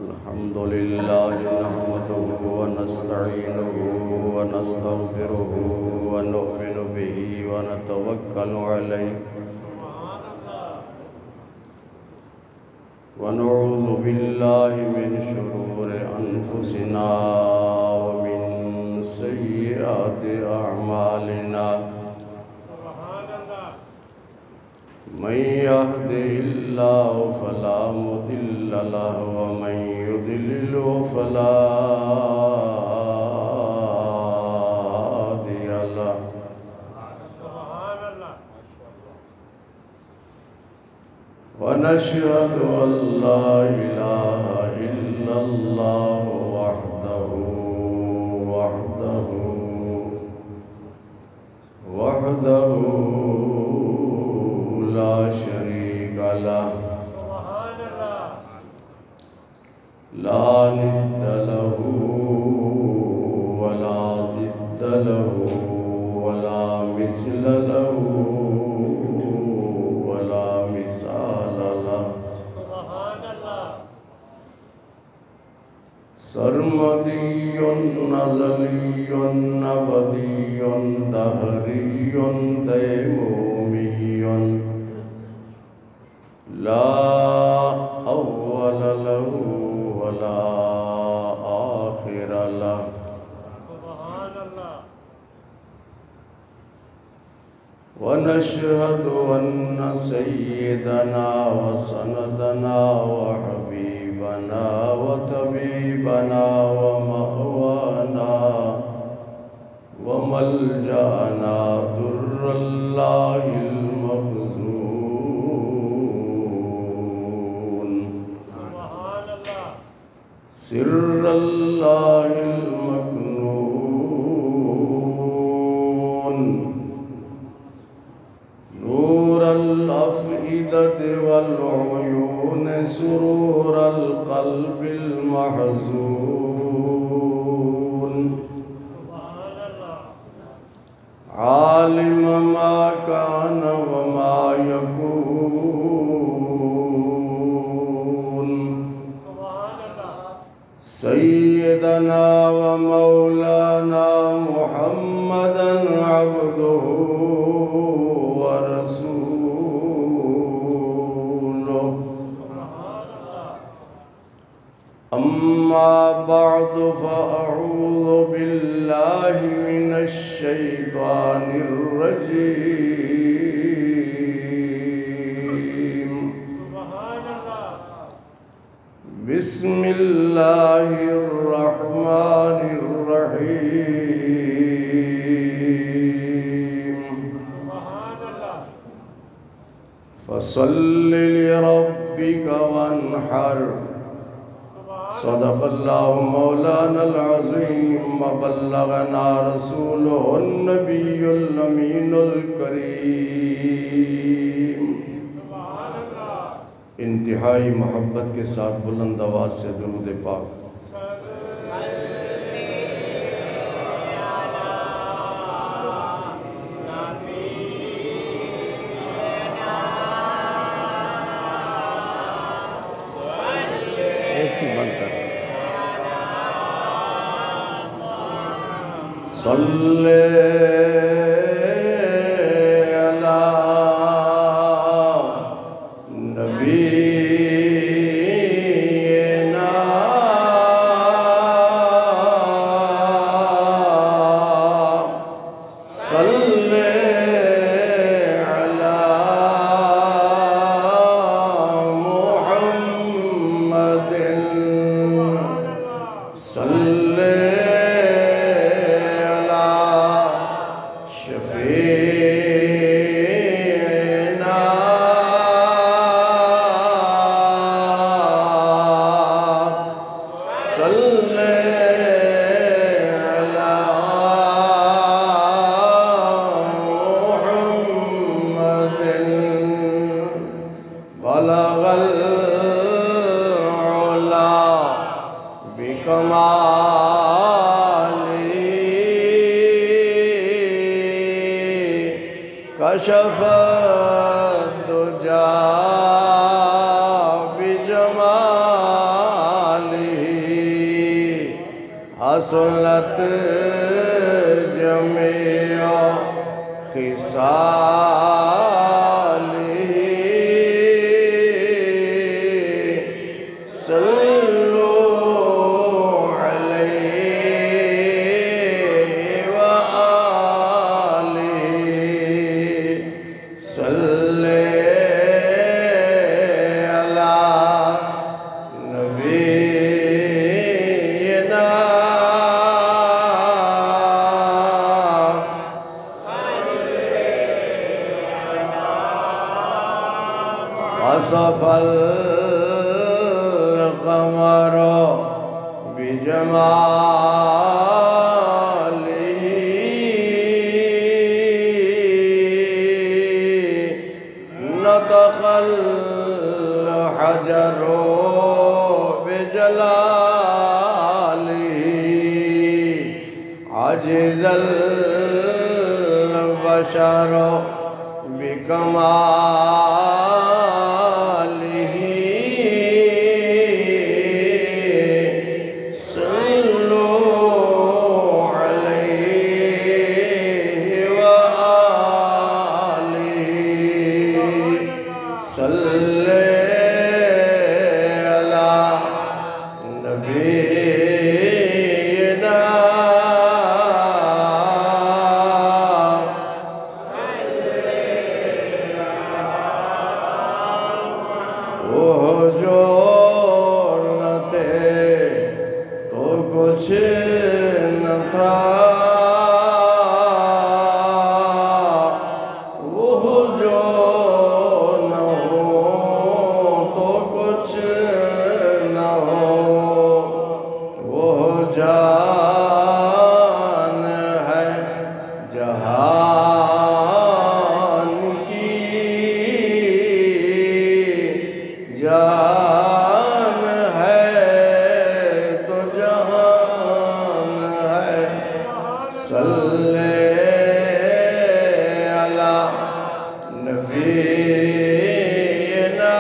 الحمد لله نحمده ونستعينه ونستغفره ونؤمن به ونتوكل عليه ونعوذ بالله من شرور أنفسنا ومن سيئات أعمالنا من يهده الله فلا مضل له ومن يضلل فلا هادي له ونشهد أن لا إله إلا الله وحده لا شريك له لا ند له ولا ضد له ولا مثل له ولا مثال له سرمدي أزلي أبدي دهري ديمومي لا أول له ولا آخر له ونشهد أن سيدنا وسندنا وحبيبنا وطبيبنا ومأوانا وملجأنا در الله المخزون سر الله المكنون نور الأفئدة والعيون سرور القلب المحزون عالم ما كان وما يكون سيدنا ومولانا محمدا عبده ورسوله أما بعد فأعوذ بالله من الشيطان الرجيم بسم الله الرحمن الرحيم فصل لربك وانحر صدق الله مولانا العظيم وبلغنا رسوله النبي الأمين الكريم انتہائی محبت کے ساتھ بلند آواز سے درود پاک صلی علی نبینا صلی علی محمد صلی بلغ العلا بکمال كشف الدجى بجماله حصلت جميع خصاله صلوا عليه وآله صلی علی نبینا خسف القمر بجماله نطق الحجر بجلاله عجز البشر بكماله صلوا عليه وآله صلی علی نبینا وہ جو نہ تھے تو کچھ نہ تھا وہ جو نہ ہو تو کچھ نہ ہو وہ جان ہے جہان کی جان ہے تو جہان ہے صلی علی نبینا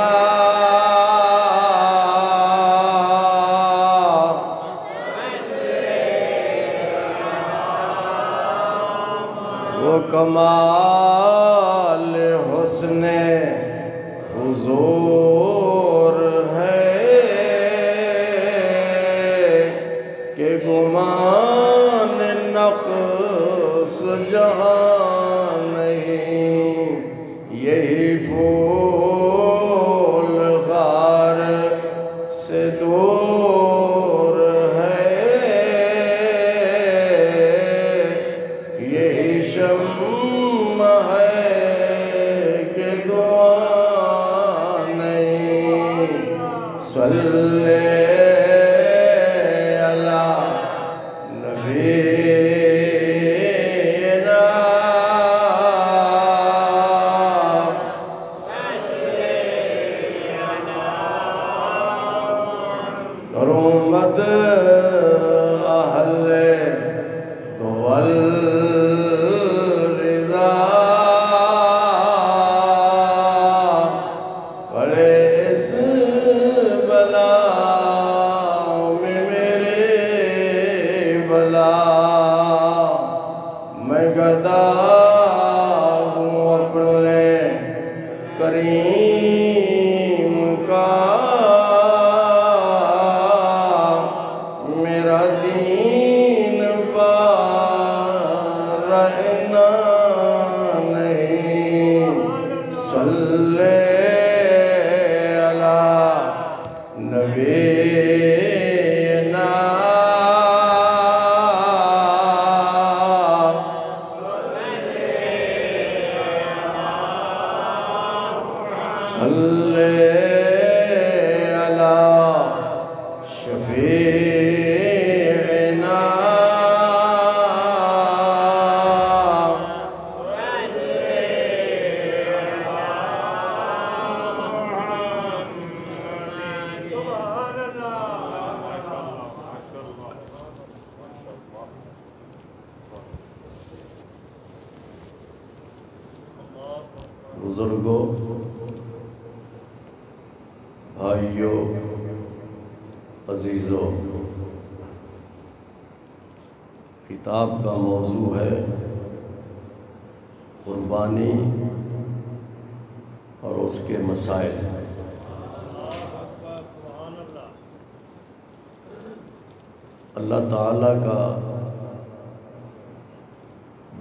وہ کمال حسن حضور ہے کہ گمان نقص جہاں نہیں یہی پھول خار سے دور ہے یہی شمع ہے کہ دعا نہیں صلی علی نبینا کروں مد اہل دول رضا بڑے اس بلا میں میرے بلا میں گدا ہوں اپنے کریم کا میرا دین پار رہنا نہیں صلی علی نبینا صلی علی شفیعنا بزرگوں، بھائیوں، عزیزوں، خطاب کا موضوع ہے قربانی اور اس کے مسائل۔ اللہ تعالیٰ کا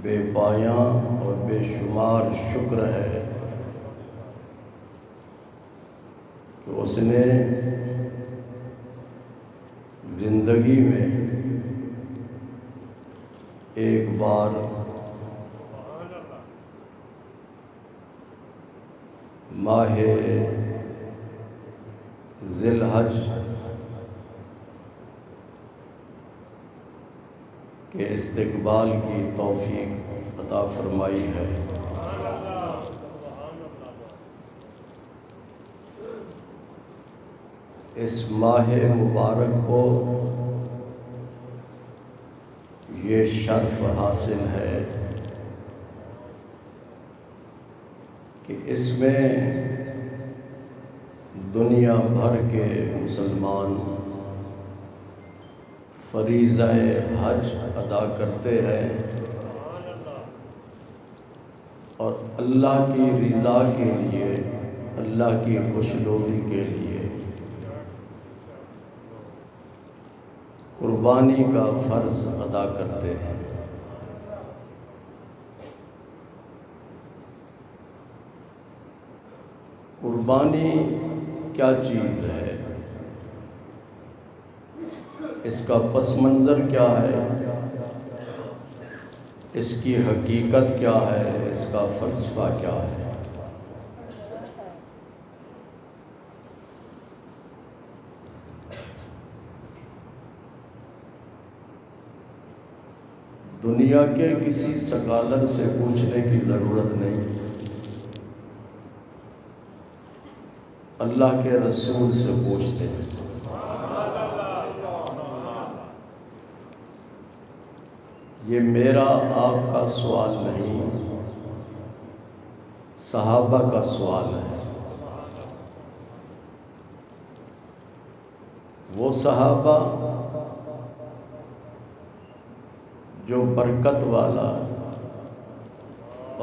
بے پایاں اور بے شمار شکر ہے کہ اس نے زندگی میں ایک بار ماہ ذی الحج کے استقبال کی توفیق عطا فرمائی ہے۔ اس ماہ مبارک کو یہ شرف حاصل ہے کہ اس میں دنیا بھر کے مسلمان فریضہ حج ادا کرتے ہیں اور اللہ کی رضا کے لیے، اللہ کی خوشنودی کے لیے قربانی کا فرض ادا کرتے ہیں۔ قربانی کیا چیز ہے؟ اس کا پس منظر کیا ہے؟ اس کی حقیقت کیا ہے؟ اس کا فلسفہ کیا ہے؟ دنیا کے کسی سکالر سے پوچھنے کی ضرورت نہیں، اللہ کے رسول سے پوچھتے ہیں۔ یہ میرا آپ کا سوال نہیں، صحابہ کا سوال ہے۔ وہ صحابہ جو برکت والا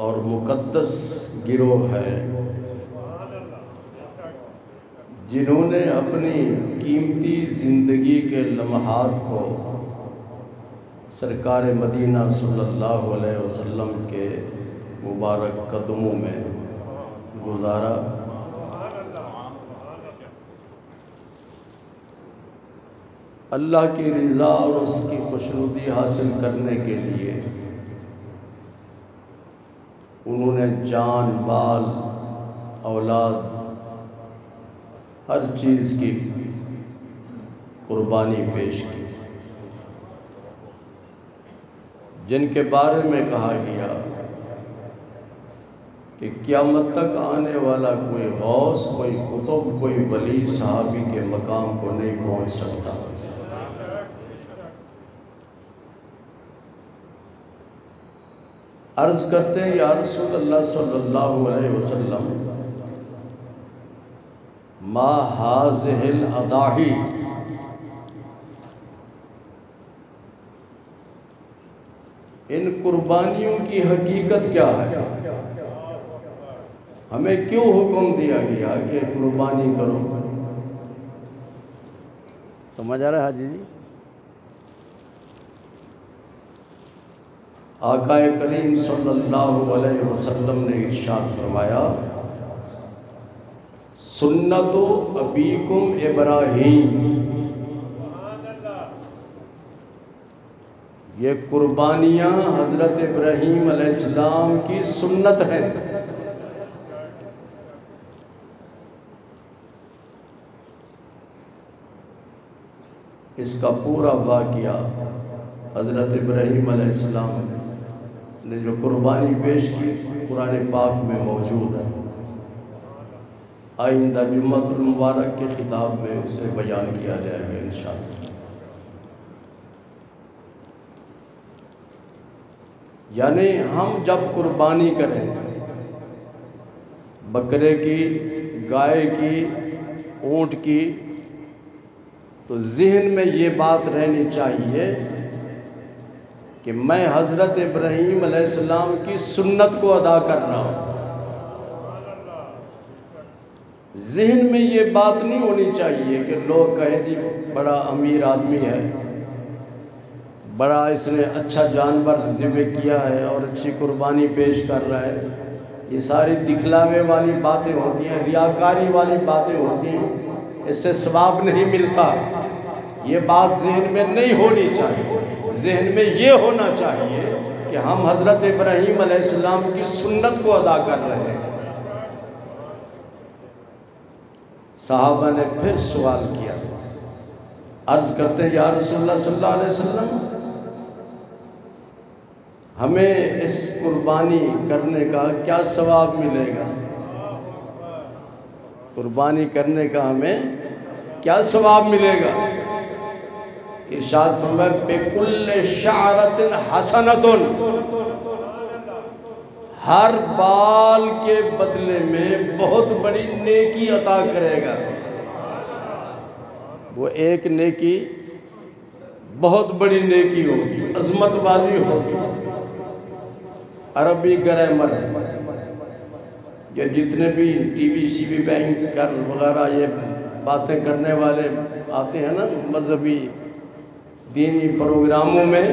اور مقدس گروہ ہے، جنہوں نے اپنی قیمتی زندگی کے لمحات کو سرکار مدینہ صلی اللہ علیہ وسلم کے مبارک قدموں میں گزارا، اللہ کی رضا اور اس کی خوشنودی حاصل کرنے کے لیے انہوں نے جان، مال، اولاد، ہر چیز کی قربانی پیش کی، جن کے بارے میں کہا گیا کہ قیامت تک آنے والا کوئی غوث، کوئی قطب، کوئی ولی صحابی کے مقام کو نہیں پہنچ سکتا۔ عرض کرتے ہیں یا رسول اللہ صلی اللہ علیہ وسلم، ما ہذہ الاضاحی، ان قربانیوں کی حقیقت کیا ہے؟ ہمیں کیوں حکم دیا گیا کہ قربانی کرو؟ سمجھ آ رہا ہے حاجی جی؟ آقا کریم صلی اللہ علیہ وسلم نے ارشاد فرمایا، سنت ابیکم ابراہیم، یہ قربانیاں حضرت ابراہیم علیہ السلام کی سنت ہے۔ اس کا پورا واقعہ حضرت ابراہیم علیہ السلام نے جو قربانی پیش کی قرآن پاک میں موجود ہے۔ آئندہ جمعۃ المبارک کے خطاب میں اسے بیان کیا جائے گا انشاءاللہ۔ یعنی ہم جب قربانی کریں بکرے کی، گائے کی، اونٹ کی، تو ذہن میں یہ بات رہنی چاہیے کہ میں حضرت ابراہیم علیہ السلام کی سنت کو ادا کر رہا ہوں۔ ذہن میں یہ بات نہیں ہونی چاہیے کہ لوگ کہیں جی بڑا امیر آدمی ہے، بڑا اس نے اچھا جانور ذبح کیا ہے اور اچھی قربانی پیش کر رہا ہے۔ یہ ساری دکھلاوے والی باتیں ہوتی ہیں، ریاکاری والی باتیں ہوتی ہیں، اس سے ثواب نہیں ملتا۔ یہ بات ذہن میں نہیں ہونی چاہیے۔ ذہن میں یہ ہونا چاہیے کہ ہم حضرت ابراہیم علیہ السلام کی سنت کو ادا کر رہے ہیں۔ صحابہ نے پھر سوال کیا، عرض کرتے ہیں یا رسول اللہ صلی اللہ علیہ وسلم، ہمیں اس قربانی کرنے کا کیا ثواب ملے گا؟ قربانی کرنے کا ہمیں کیا ثواب ملے گا؟ ارشاد فرمایا بِكُلِّ شَعْرَةٍ حَسَنَةٌ، ہر بال کے بدلے میں بہت بڑی نیکی عطا کرے گا۔ وہ ایک نیکی بہت بڑی نیکی ہوگی، عظمت والی ہوگی۔ عربی گرامر کہ جتنے بھی ٹی وی سی وی بینکر وغیرہ یہ باتیں کرنے والے آتے ہیں نا مذہبی دینی پروگراموں میں،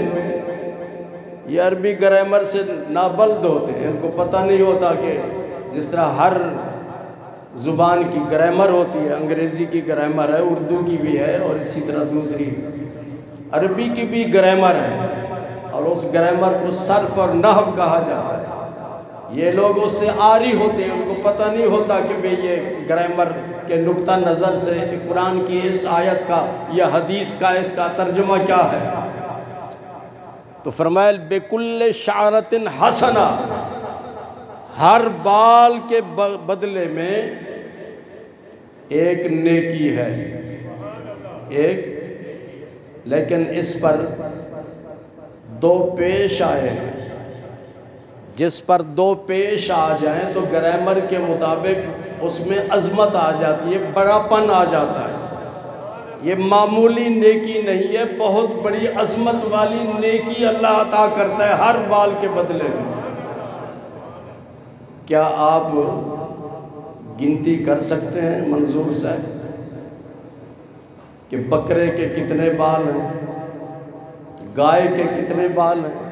یہ عربی گرامر سے نابلد ہوتے ہیں، ان کو پتہ نہیں ہوتا کہ جس طرح ہر زبان کی گرامر ہوتی ہے، انگریزی کی گرامر ہے، اردو کی بھی ہے، اور اسی طرح دوسری عربی کی بھی گرامر ہے، اور اس گرامر کو صرف اور نحو کہا جاتا ہے۔ یہ لوگ اس سے عاری ہوتے ہیں، ان کو پتہ نہیں ہوتا کہ بھئی یہ گرامر کے نقطہ نظر سے قرآن کی اس آیت کا یا حدیث کا اس کا ترجمہ کیا ہے۔ تو فرمایا بِكُلِّ شَعْرَةٍ حَسَنَةٍ، ہر بال کے بدلے میں ایک نیکی ہے، ایک، لیکن اس پر دو پیش آئے ہیں۔ جس پر دو پیش آ جائیں تو گرامر کے مطابق اس میں عظمت آ جاتی ہے، بڑا پن آ جاتا ہے۔ یہ معمولی نیکی نہیں ہے، بہت بڑی عظمت والی نیکی اللہ عطا کرتا ہے ہر بال کے بدلے میں۔ کیا آپ گنتی کر سکتے ہیں منظور صاحب کہ بکرے کے کتنے بال ہیں، گائے کے کتنے بال ہیں،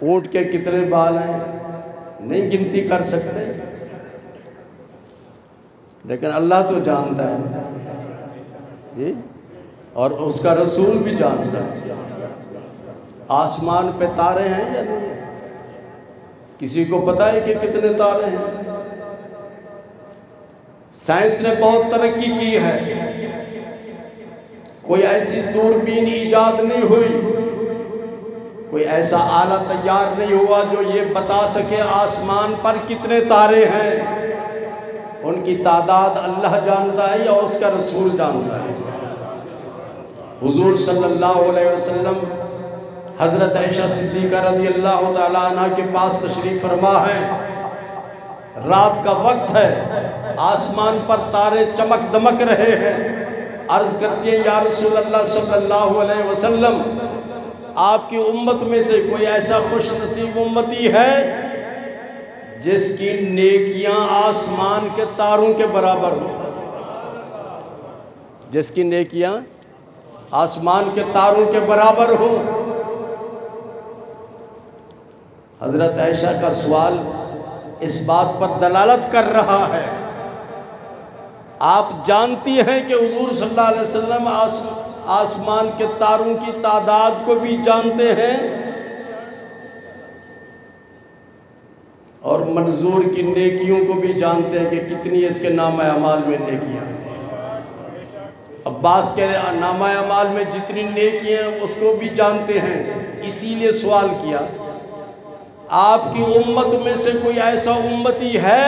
اونٹ کے کتنے بال ہیں؟ نہیں گنتی کر سکتے، لیکن اللہ تو جانتا ہے جی، اور اس کا رسول بھی جانتا ہے۔ آسمان پہ تارے ہیں یا نہیں ہیں؟ کسی کو پتہ ہے کہ کتنے تارے ہیں؟ سائنس نے بہت ترقی کی ہے، کوئی ایسی دوربین ایجاد نہیں ہوئی، کوئی ایسا آلہ تیار نہیں ہوا جو یہ بتا سکے آسمان پر کتنے تارے ہیں۔ ان کی تعداد اللہ جانتا ہے یا اس کا رسول جانتا ہے؟ حضور صلی اللہ علیہ وسلم حضرت عائشہ صدیقہ رضی اللہ تعالیٰ عنہ کے پاس تشریف فرما ہے، رات کا وقت ہے، آسمان پر تارے چمک دمک رہے ہیں۔ عرض کرتی ہیں یا رسول اللہ صلی اللہ علیہ وسلم، آپ کی امت میں سے کوئی ایسا خوش نصیب امتی ہے جس کی نیکیاں آسمان کے تاروں کے برابر ہوں؟ جس کی نیکیاں آسمان کے تاروں کے برابر ہوں؟ حضرت عائشہ کا سوال اس بات پر دلالت کر رہا ہے۔ آپ جانتی ہیں کہ حضور صلی اللہ علیہ وسلم آسمان کے تاروں کی تعداد کو بھی جانتے ہیں اور منظور کی نیکیوں کو بھی جانتے ہیں کہ کتنی اس کے نامہ اعمال میں نیکیاں ہیں۔ عباس کے نامہ اعمال میں جتنی نیکیاں ہیں اس کو بھی جانتے ہیں۔ اسی لیے سوال کیا، آپ کی امت میں سے کوئی ایسا امتی ہے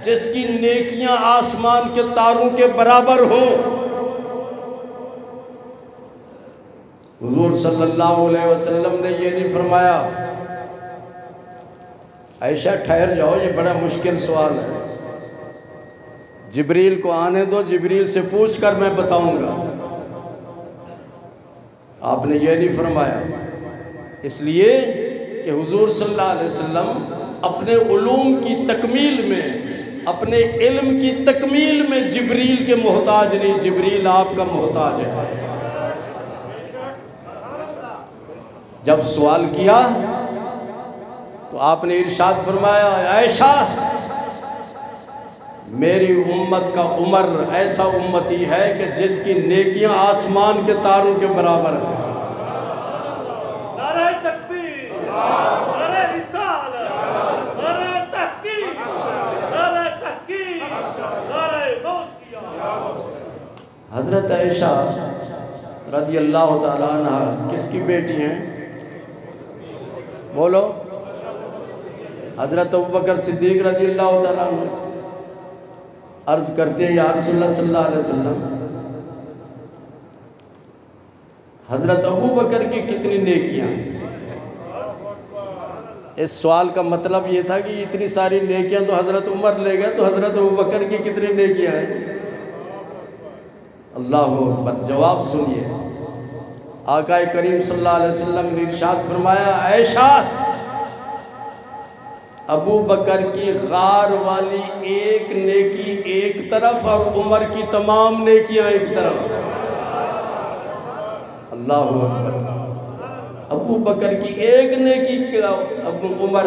جس کی نیکیاں آسمان کے تاروں کے برابر ہوں؟ حضور صلی اللہ علیہ وسلم نے یہ نہیں فرمایا عائشہ ٹھہر جاؤ، یہ بڑا مشکل سوال ہے، جبریل کو آنے دو، جبریل سے پوچھ کر میں بتاؤں گا۔ آپ نے یہ نہیں فرمایا، اس لیے کہ حضور صلی اللہ علیہ وسلم اپنے علوم کی تکمیل میں، اپنے علم کی تکمیل میں جبریل کے محتاج نہیں، جبریل آپ کا محتاج ہے۔ جب سوال کیا تو آپ نے ارشاد فرمایا، عائشہ میری امت کا عمر ایسا امتی ہے کہ جس کی نیکیاں آسمان کے تاروں کے برابر ہیں۔ نعرہ تکبیر، نعرہ رسالت، نعرہ تحقیق، نعرہ تحقیق، نعرہ غوثیہ۔ حضرت عائشہ رضی اللہ تعالیٰ عنہ کس کی بیٹی ہیں؟ بولو۔ حضرت ابوبکر صدیق رضی اللہ تعالیٰ عنہ عرض کرتے ہیں، یا رسول اللہ صلی اللہ علیہ وسلم، حضرت ابوبکر کی کتنی نیکیاں؟ اس سوال کا مطلب یہ تھا کہ اتنی ساری نیکیاں تو حضرت عمر لے گئے، تو حضرت ابوبکر کی کتنی نیکیاں ہیں؟ اللہ اکبر۔ جواب سنیے، آقا کریم صلی اللہ علیہ وسلم نے ارشاد فرمایا، عائشہ ابو بکر کی غار والی ایک نیکی ایک طرف اور عمر کی تمام نیکیاں ایک طرف۔ اللہ اکبر۔ ابو بکر کی ایک نیکی کا عمر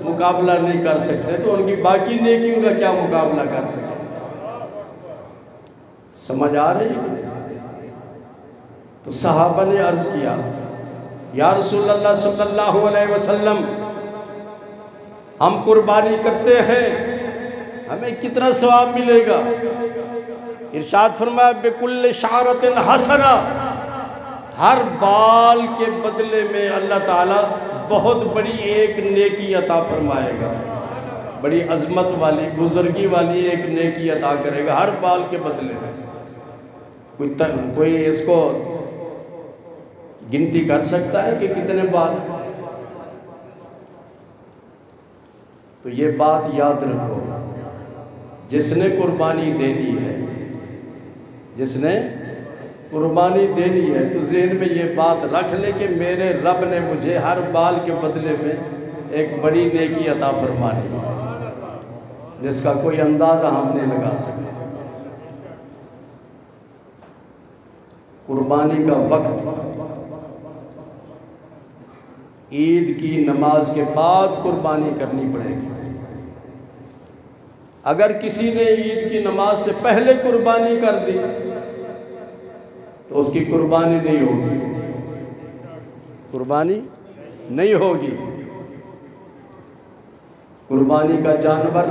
مقابلہ نہیں کر سکتے تو ان کی باقی نیکیوں کا کیا مقابلہ کر سکتے؟ سمجھ آ رہی ہے؟ تو صحابہ نے عرض کیا، یا رسول اللہ صلی اللہ علیہ وسلم، ہم قربانی کرتے ہیں، ہمیں کتنا ثواب ملے گا؟ ارشاد فرمایا، بِكُلِّ شَعْرَةٍ حَسَنَةٍ، ہر بال کے بدلے میں اللہ تعالیٰ بہت بڑی ایک نیکی عطا فرمائے گا، بڑی عظمت والی، بزرگی والی ایک نیکی عطا کرے گا ہر بال کے بدلے میں۔ کوئی اس کو گنتی کر سکتا ہے کہ کتنے بال؟ تو یہ بات یاد رکھو، جس نے قربانی دینی ہے، جس نے قربانی دینی ہے تو ذہن میں یہ بات رکھ لے کہ میرے رب نے مجھے ہر بال کے بدلے میں ایک بڑی نیکی عطا فرمانی ہے، جس کا کوئی اندازہ ہم نہیں لگا سکتے۔ قربانی کا وقت عید کی نماز کے بعد قربانی کرنی پڑے گی۔ اگر کسی نے عید کی نماز سے پہلے قربانی کر دی تو اس کی قربانی نہیں ہوگی، قربانی نہیں ہوگی۔ قربانی کا جانور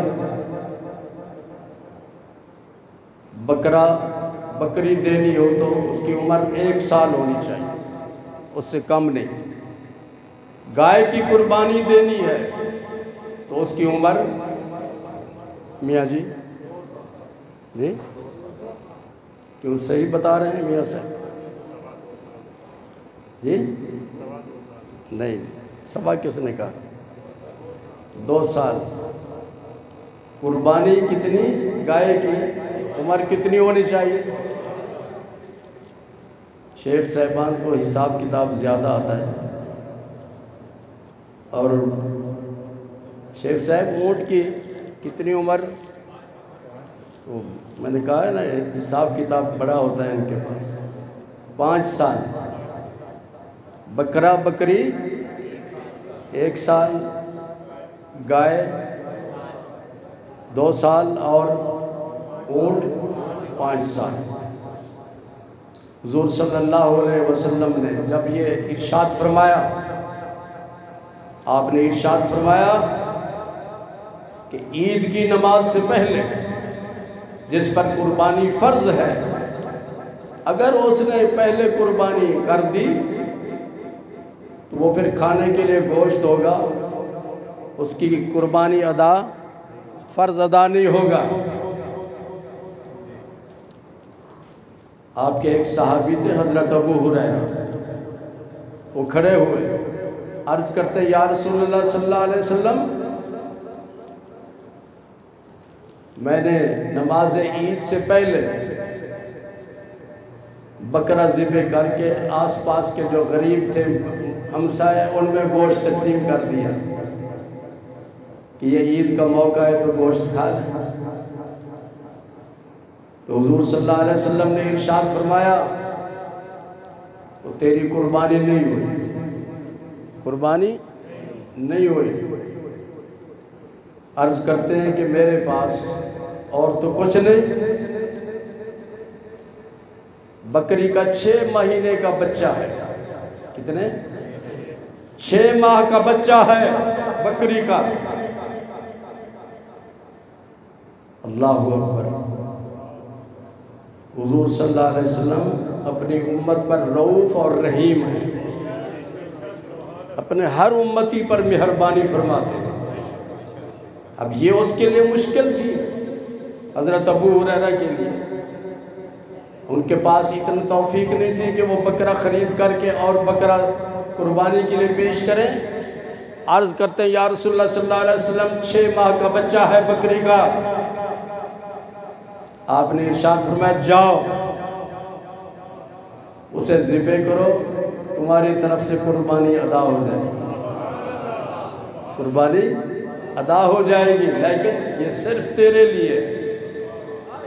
بکرا بکری دینی ہو تو اس کی عمر 1 سال ہونی چاہیے، اس سے کم نہیں۔ گائے کی قربانی دینی ہے تو اس کی عمر، میاں جی جی کیوں صحیح بتا رہے ہیں میاں صاحب جی؟ نہیں، سوا کس نے کہا؟ 2 سال۔ قربانی کتنی گائے کی عمر کتنی ہونی چاہیے؟ شیخ صاحبان کو حساب کتاب زیادہ آتا ہے، اور شیخ صاحب اونٹ کی کتنی عمر؟ میں نے کہا ہے نا حساب کتاب بڑا ہوتا ہے ان کے پاس۔ 5 سال۔ بکرا بکری 1 سال، گائے 2 سال اور اونٹ 5 سال۔ حضور صلی اللہ علیہ وسلم نے جب یہ ارشاد فرمایا، آپ نے ارشاد فرمایا کہ عید کی نماز سے پہلے جس پر قربانی فرض ہے، اگر اس نے پہلے قربانی کر دی تو وہ پھر کھانے کے لیے گوشت ہوگا، اس کی قربانی فرض ادا نہیں ہوگا۔ آپ کے ایک صحابی تھے حضرت ابو ہریرہ، وہ کھڑے ہوئے عرض کرتے، یا رسول اللہ صلی اللہ علیہ وسلم، میں نے نماز عید سے پہلے بکرا ذبح کر کے آس پاس کے جو غریب تھے ہمسائے ان میں گوشت تقسیم کر دیا کہ یہ عید کا موقع ہے تو گوشت کھا لیں۔ تو حضور صلی اللہ علیہ وسلم نے ارشاد فرمایا تو تیری قربانی نہیں ہوئی، قربانی نہیں ہوئی۔ عرض کرتے ہیں کہ میرے پاس اور تو کچھ نہیں، بکری کا 6 مہینے کا بچہ ہے۔ کتنے؟ 6 ماہ کا بچہ ہے بکری کا۔ اللہ اکبر۔ حضور صلی اللہ علیہ وسلم اپنی امت پر رؤوف اور رحیم ہیں، اپنے ہر امتی پر مہربانی فرماتے ہیں۔ اب یہ اس کے لیے مشکل تھی، حضرت ابو ہریرہ کے لیے۔ ان کے پاس اتنی توفیق نہیں تھی کہ وہ بکرا خرید کر کے اور بکرا قربانی کے لیے پیش کریں۔ عرض کرتے ہیں یا رسول اللہ صلی اللہ علیہ وسلم 6 ماہ کا بچہ ہے بکری کا۔ آپ نے ارشاد فرمایا جاؤ اسے ذبح کرو، تمہاری طرف سے قربانی ادا ہو جائے گی، قربانی ادا ہو جائے گی، لیکن یہ صرف تیرے لیے،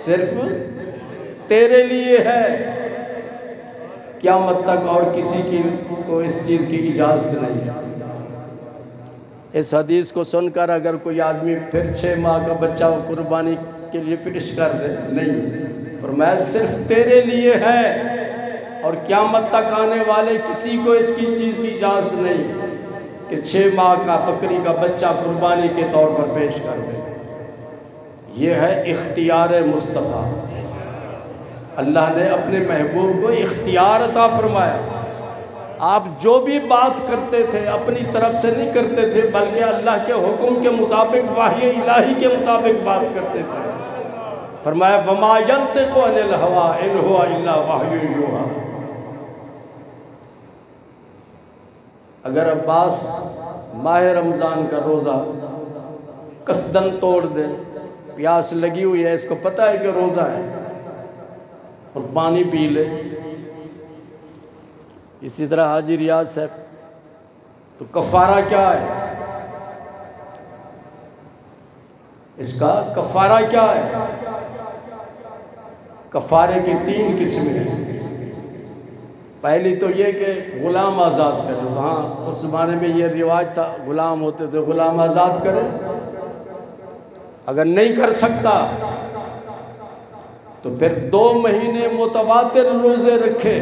صرف تیرے لیے ہے، قیامت تک اور کسی کو اس چیز کی اجازت نہیں ہے۔ اس حدیث کو سن کر اگر کوئی آدمی پھر 6 ماہ کا بچہ قربانی کے لیے پیش کر دے، نہیں، فرمایا صرف تیرے لیے ہے اور قیامت تک آنے والے کسی کو اس کی چیز کی اجازت نہیں کہ 6 ماہ کا بکری کا بچہ قربانی کے طور پر پیش کر دے۔ یہ ہے اختیار مصطفیٰ۔ اللہ نے اپنے محبوب کو اختیار عطا فرمایا۔ آپ جو بھی بات کرتے تھے اپنی طرف سے نہیں کرتے تھے، بلکہ اللہ کے حکم کے مطابق، وحی الہی کے مطابق بات کرتے تھے۔ فرمایا وَمَا يَنْطِقُ عَنِ الْهَوَىٰ إِنْ هُوَ إِلَّا وَحْيٌ يُوحَىٰ۔ اگر عباس ماہ رمضان کا روزہ قصداً توڑ دے، پیاس لگی ہوئی ہے، اس کو پتہ ہے کہ روزہ ہے، اور پانی پی لے، اسی طرح حاجی ریاض صاحب، تو کفارہ کیا ہے؟ اس کا کفارہ کیا ہے؟ کفارے کی 3 قسمیں ہیں۔ پہلی تو یہ کہ غلام آزاد کرے، وہاں اس زمانے میں یہ رواج تھا، غلام ہوتے تھے، غلام آزاد کرے۔ اگر نہیں کر سکتا تو پھر 2 مہینے متواتر روزے رکھے،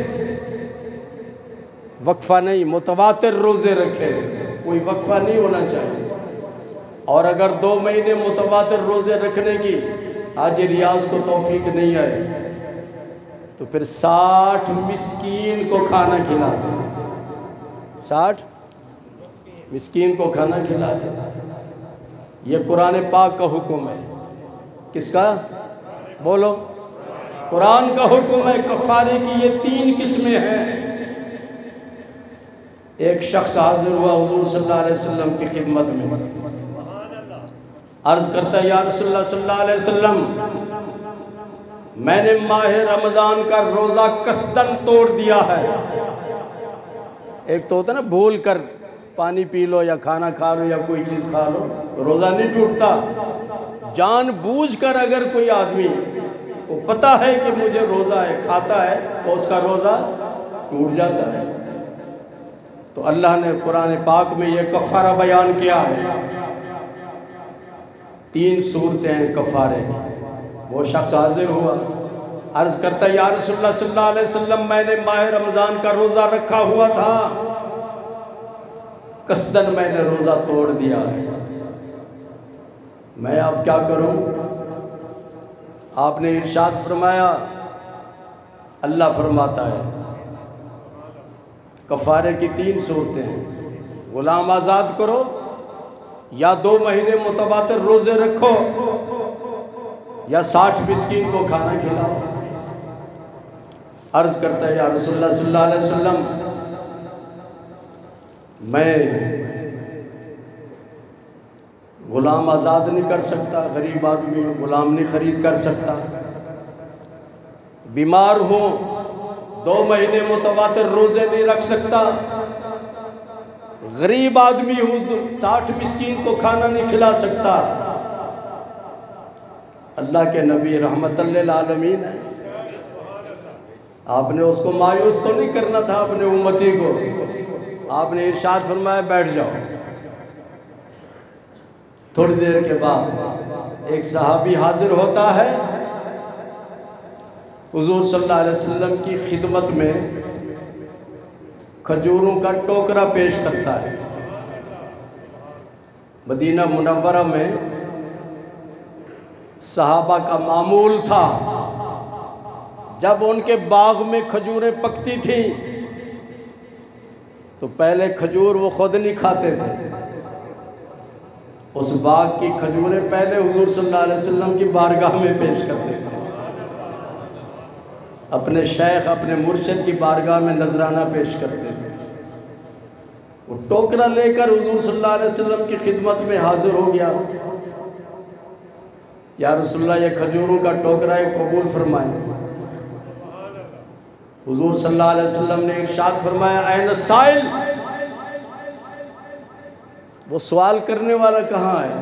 وقفہ نہیں، متواتر روزے رکھے، کوئی وقفہ نہیں ہونا چاہیے۔ اور اگر 2 مہینے متواتر روزے رکھنے کی حاجی ریاض کو توفیق نہیں آئے تو پھر 60 مسکین کو کھانا کھلا دے، 60 مسکین کو کھانا کھلا دے۔ یہ قرآن پاک کا حکم ہے۔ کس کا؟ بولو، قرآن کا حکم ہے۔ کفارے کی یہ 3 قسمیں ہیں۔ ایک شخص حاضر ہوا حضور صلی اللہ علیہ وسلم کی خدمت میں، عرض کرتا ہے یا رسول اللہ صلی اللہ علیہ وسلم، میں نے ماہ رمضان کا روزہ قصداً توڑ دیا ہے۔ ایک تو ہوتا ہے نا بھول کر پانی پی لو یا کھانا کھا لو یا کوئی چیز کھا لو، روزہ نہیں ٹوٹتا۔ جان بوجھ کر اگر کوئی آدمی کو پتہ ہے کہ مجھے روزہ ہے، کھاتا ہے، تو اس کا روزہ ٹوٹ جاتا ہے۔ تو اللہ نے قرآن پاک میں یہ کفارہ بیان کیا ہے۔ 3 صورتیں ہیں کفارے۔ وہ شخص حاضر ہوا، عرض کرتا ہے یا رسول اللہ صلی اللہ علیہ وسلم، میں نے ماہ رمضان کا روزہ رکھا ہوا تھا، قصداً میں نے روزہ توڑ دیا ہے، میں اب کیا کروں؟ آپ نے ارشاد فرمایا، اللہ فرماتا ہے کفارے کی 3 صورتیں ہیں، غلام آزاد کرو، یا 2 مہینے متواتر روزے رکھو، یا 60 مسکین کو کھانا کھلاؤ۔ عرض کرتا ہے یا رسول اللہ صلی اللہ علیہ وسلم، میں غلام آزاد نہیں کر سکتا، غریب آدمی غلام نہیں خرید کر سکتا، بیمار ہوں 2 مہینے متواتر روزے نہیں رکھ سکتا، غریب آدمی ہوں 60 مسکین کو کھانا نہیں کھلا سکتا۔ اللہ کے نبی رحمت للعالمین ہے، آپ نے اس کو مایوس تو نہیں کرنا تھا اپنے امتی کو، آپ نے ارشاد فرمایا بیٹھ جاؤ۔ تھوڑی دیر کے بعد ایک صحابی حاضر ہوتا ہے، حضور صلی اللہ علیہ وسلم کی خدمت میں کھجوروں کا ٹوکرا پیش کرتا ہے۔ مدینہ منورہ میں صحابہ کا معمول تھا، جب ان کے باغ میں کھجوریں پکتی تھیں تو پہلے کھجور وہ خود نہیں کھاتے تھے، اس باغ کی کھجوریں پہلے حضور صلی اللہ علیہ وسلم کی بارگاہ میں پیش کرتے تھے، اپنے شیخ اپنے مرشد کی بارگاہ میں نذرانہ پیش کرتے تھے۔ وہ ٹوکرا لے کر حضور صلی اللہ علیہ وسلم کی خدمت میں حاضر ہو گیا، یا رسول اللہ یہ کھجوروں کا ٹوکرا ہے، قبول فرمائیں۔ حضور صلی اللہ علیہ وسلم نے ارشاد فرمایا این السائل، وہ سوال کرنے والا کہاں ہے؟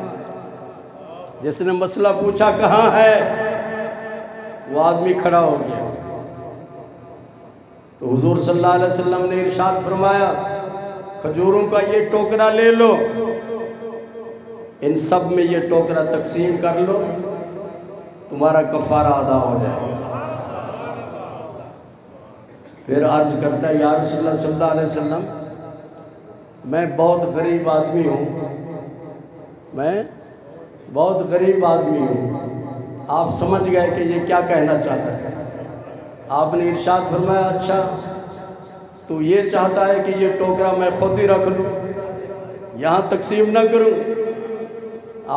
جس نے مسئلہ پوچھا کہاں ہے؟ وہ آدمی کھڑا ہو گیا۔ تو حضور صلی اللہ علیہ وسلم نے ارشاد فرمایا کھجوروں کا یہ ٹوکرا لے لو، ان سب میں یہ ٹوکرا تقسیم کر لو، تمہارا کفارہ ادا ہو جائے۔ پھر عرض کرتا ہے یا رسول اللہ صلی اللہ علیہ وسلم میں بہت غریب آدمی ہوں، میں بہت غریب آدمی ہوں۔ آپ سمجھ گئے کہ یہ کیا کہنا چاہتا ہے۔ آپ نے ارشاد فرمایا اچھا تو یہ چاہتا ہے کہ یہ ٹوکرا میں خود ہی رکھ لوں، یہاں تقسیم نہ کروں؟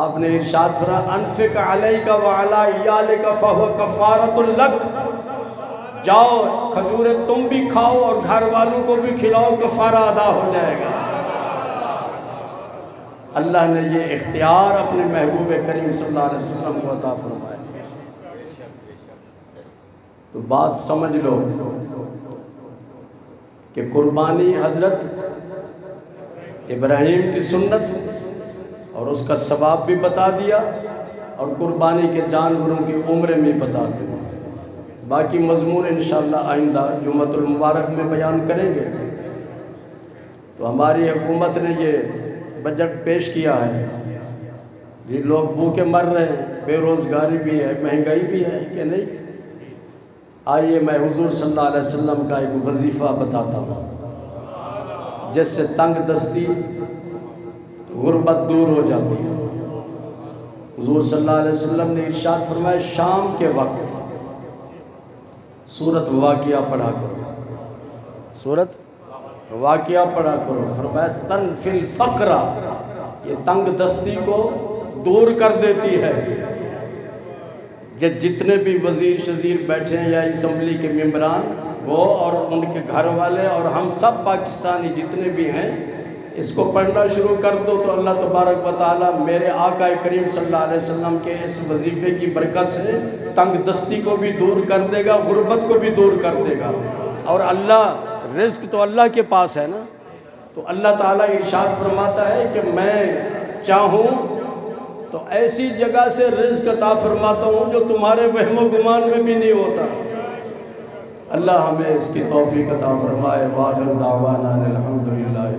آپ نے ارشاد فرمایا انفق علیک وعلی عیالک فہو کفارۃ لک، جاؤ کھجوریں تم بھی کھاؤ اور گھر والوں کو بھی کھلاؤ، کفارہ ادا ہو جائے گا۔ اللہ نے یہ اختیار اپنے محبوب کریم صلی اللہ علیہ وسلم کو عطا فرمایا۔ تو بات سمجھ لو کہ قربانی حضرت ابراہیم کی سنت اور اس کا ثواب بھی بتا دیا، اور قربانی کے جانوروں کی عمریں بھی بتا دیا۔ باقی مضمون انشاءاللہ آئندہ جمعۃ المبارک میں بیان کریں گے۔ تو ہماری حکومت نے یہ بجٹ پیش کیا ہے، یہ لوگ بھوکے مر رہے ہیں، بے روزگاری بھی ہے، مہنگائی بھی ہے کہ نہیں؟ آئیے میں حضور صلی اللہ علیہ وسلم کا ایک وظیفہ بتاتا ہوں جس سے تنگ دستی غربت دور ہو جاتی ہے۔ حضور صلی اللہ علیہ وسلم نے ارشاد فرمایا شام کے وقت سورت واقعہ پڑھا کرو، سورت واقعہ پڑھا کرو۔ فرمایا تنفی الفقر، یہ تنگ دستی کو دور کر دیتی ہے۔ جتنے بھی وزیر شزیر بیٹھے ہیں یا اسمبلی کے ممبران، وہ اور ان کے گھر والے اور ہم سب پاکستانی جتنے بھی ہیں، اس کو پڑھنا شروع کر دو تو اللہ تبارک و تعالیٰ میرے آقا کریم صلی اللہ علیہ وسلم کے اس وظیفے کی برکت سے تنگ دستی کو بھی دور کر دے گا، غربت کو بھی دور کر دے گا۔ اور اللہ رزق تو اللہ کے پاس ہے نا، تو اللہ تعالیٰ ارشاد فرماتا ہے کہ میں چاہوں تو ایسی جگہ سے رزق عطا فرماتا ہوں جو تمہارے وہم و گمان میں بھی نہیں ہوتا۔ اللہ ہمیں اس کی توفیق عطا فرمائے۔ وآخر دعوانا الحمدللہ۔